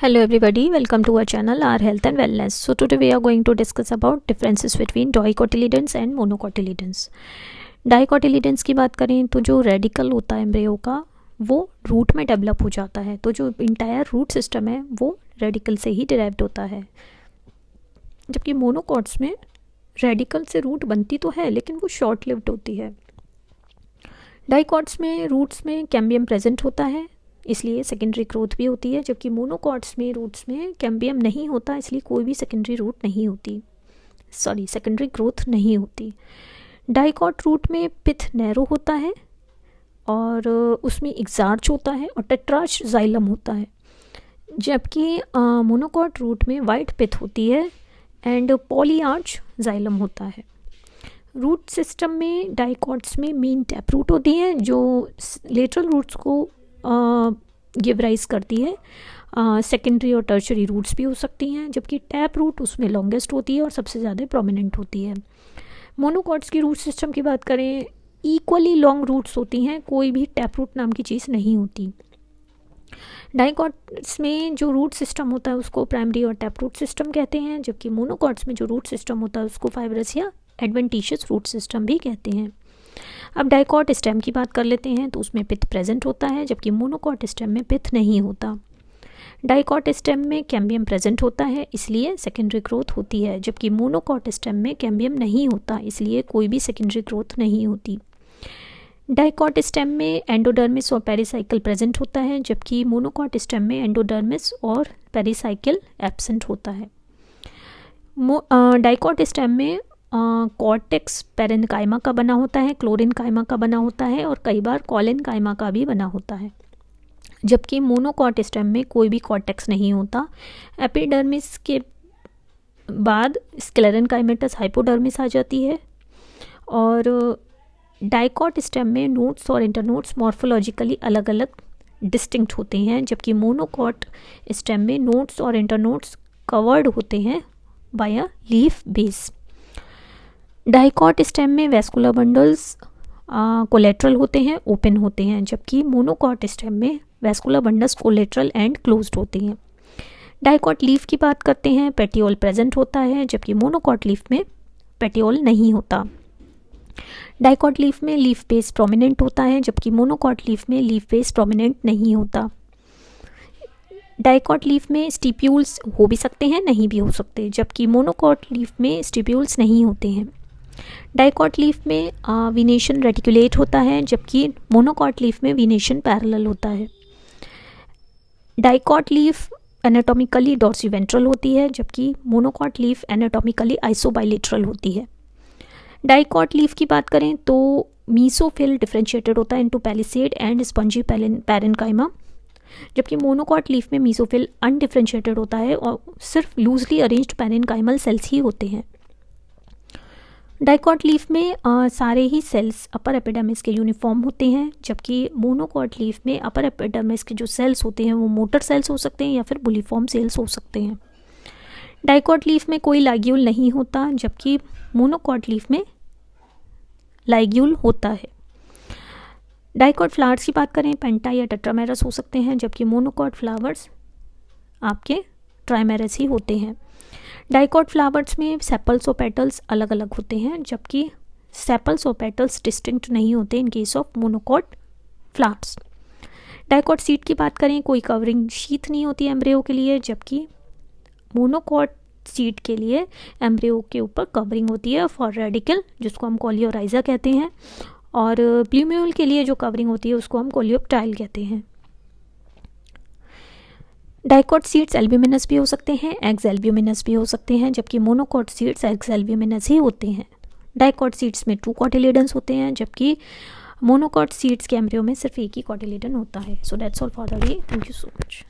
Hello everybody, welcome to our channel our health and wellness. So today we are going to discuss about differences between dicotyledons and monocotyledons. डाइकोटिलीडेंस की बात करें तो जो radical होता है embryo का वो रूट में डेवलप हो जाता है, तो जो इंटायर रूट सिस्टम है वो रेडिकल से ही डिराइव्ड होता है, जबकि मोनोकॉट्स में रेडिकल से रूट बनती तो है लेकिन वो शॉर्ट लिव्ड होती है। डाइकॉट्स में रूट्स में कैम्बियम प्रेजेंट होता है, इसलिए सेकेंडरी ग्रोथ भी होती है, जबकि मोनोकॉट्स में रूट्स में कैम्बियम नहीं होता, इसलिए कोई भी सेकेंडरी ग्रोथ नहीं होती। डाइकॉट रूट में पिथ नैरो होता है और उसमें एक्सार्च होता है और टेट्रार्च जाइलम होता है, जबकि मोनोकॉट रूट में वाइड पिथ होती है एंड पॉलीआर्च जाइलम होता है। रूट सिस्टम में डाइकॉट्स में मेन टैप रूट होती है जो लेटरल रूट्स को गिव राइज करती है। सेकेंडरी और टर्शरी रूट्स भी हो सकती हैं, जबकि टैप रूट उसमें लॉन्गेस्ट होती है और सबसे ज़्यादा प्रोमिनेंट होती है। मोनोकॉट्स की रूट सिस्टम की बात करें, इक्वली लॉन्ग रूट्स होती हैं, कोई भी टैप रूट नाम की चीज़ नहीं होती। डाइकॉट्स में जो रूट सिस्टम होता है उसको प्राइमरी और टैप रूट सिस्टम कहते हैं, जबकि मोनोकॉट्स में जो रूट सिस्टम होता है उसको फाइब्रस या एडवेंटिशियस रूट सिस्टम भी कहते हैं। अब डाइकॉट स्टेम की बात कर लेते हैं तो उसमें पिथ प्रेजेंट होता है, जबकि मोनोकॉट स्टेम में पिथ नहीं होता। डाइकॉट स्टेम में कैम्बियम प्रेजेंट होता है, इसलिए सेकेंडरी ग्रोथ होती है, जबकि मोनोकॉट स्टेम में कैम्बियम नहीं होता, इसलिए कोई भी सेकेंडरी ग्रोथ नहीं होती। डाइकॉट स्टेम में एंडोडर्मिस और पेरिसाइकिल प्रेजेंट होता है, जबकि मोनोकॉट स्टेम में एंडोडर्मिस और पेरिसाइकिल एब्सेंट होता है। डाइकॉट स्टेम में कॉर्टेक्स पेरेन्काइमा का बना होता है, क्लोरेन्काइमा का बना होता है और कई बार कॉलेन्काइमा का भी बना होता है, जबकि मोनोकॉट स्टेम में कोई भी कॉर्टेक्स नहीं होता। एपिडर्मिस के बाद स्क्लेरेन्काइमेटस हाइपोडर्मिस आ जाती है और डाइकॉट स्टेम में नोड्स और इंटरनोड्स मॉर्फोलॉजिकली अलग अलग डिस्टिंक्ट होते हैं, जबकि मोनोकॉट स्टेम में नोड्स और इंटरनोड्स कवर्ड होते हैं by a leaf base. Dicot stem में वैस्कुलर बंडल्स कोलेट्रल होते हैं, ओपन होते हैं, जबकि मोनोकॉट स्टेम में vascular bundles collateral and closed होते हैं। डाइकॉट लीफ की बात करते हैं, पेटियोल प्रेजेंट होता है, जबकि मोनोकॉट लीफ में पेटियोल नहीं होता। डाइकॉट लीफ में लीफ बेस प्रोमिनेंट होता है, जबकि मोनोकॉट लीफ में लीफ बेस प्रोमिनेंट नहीं होता। डाइकॉट लीफ में स्टिप्यूल्स हो भी सकते हैं, नहीं भी हो सकते, जबकि मोनोकॉट लीफ में स्टिप्यूल्स नहीं होते हैं। डाइकॉट लीफ में वीनेशन रेटिकुलेट होता है, जबकि मोनोकॉट लीफ में वीनेशन पैरेलल होता है। डाइकॉट लीफ एनाटॉमिकली डॉर्सिवेंट्रल होती है, जबकि मोनोकॉट लीफ एनाटॉमिकली आइसोबाइलेटरल होती है। डाइकॉट लीफ की बात करें तो मीसोफिल डिफरेंशिएटेड होता है into palisade and spongy parenchyma, जबकि मोनोकॉट लीफ में मीसोफिल अनडिफरेंशिएटेड होता है और सिर्फ लूजली अरेंज्ड पैरेन्काइमल सेल्स ही होते हैं। डाइकॉट लीफ में सारे ही सेल्स अपर एपिडर्मिस के यूनिफॉर्म होते हैं, जबकि मोनोकॉट लीफ में अपर एपिडर्मिस के जो सेल्स होते हैं वो मोटर सेल्स हो सकते हैं या फिर बुलिफॉर्म सेल्स हो सकते हैं। डाइकॉट लीफ में कोई लाइग्यूल नहीं होता, जबकि मोनोकॉट लीफ में लाइग्यूल होता है। डाइकॉट फ्लावर्स की बात करें, पेंटा या टेट्रामेरस हो सकते हैं, जबकि मोनोकॉट फ्लावर्स आपके ट्राइमेरस ही होते हैं। डाइकॉट फ्लावर्स में सेपल्स और पेटल्स अलग अलग होते हैं, जबकि सेपल्स और पेटल्स डिस्टिंक्ट नहीं होते in case of monocot flowers. Dicot seed की बात करें, कोई कवरिंग शीथ नहीं होती एम्ब्रियो के लिए, जबकि मोनोकॉट सीड के लिए एम्ब्रियो के ऊपर कवरिंग होती है फॉर रेडिकल, जिसको हम कोलियोराइजा कहते हैं, और प्लूम्यूल के लिए जो कवरिंग होती है उसको हम कोलियोप्टाइल कहते हैं। डाइकॉट सीड्स एल्ब्यूमिनस भी हो सकते हैं, एग्स एल्ब्यूमिनस भी हो सकते हैं, जबकि मोनोकॉट सीड्स एग्स एल्ब्यूमिनस ही होते हैं। डाइकॉट सीड्स में 2 कॉटिलेडन्स होते हैं, जबकि मोनोकॉट सीड्स के एम्ब्रियो में सिर्फ एक ही कॉटिलेडन होता है। So that's all for the day. Thank you so much.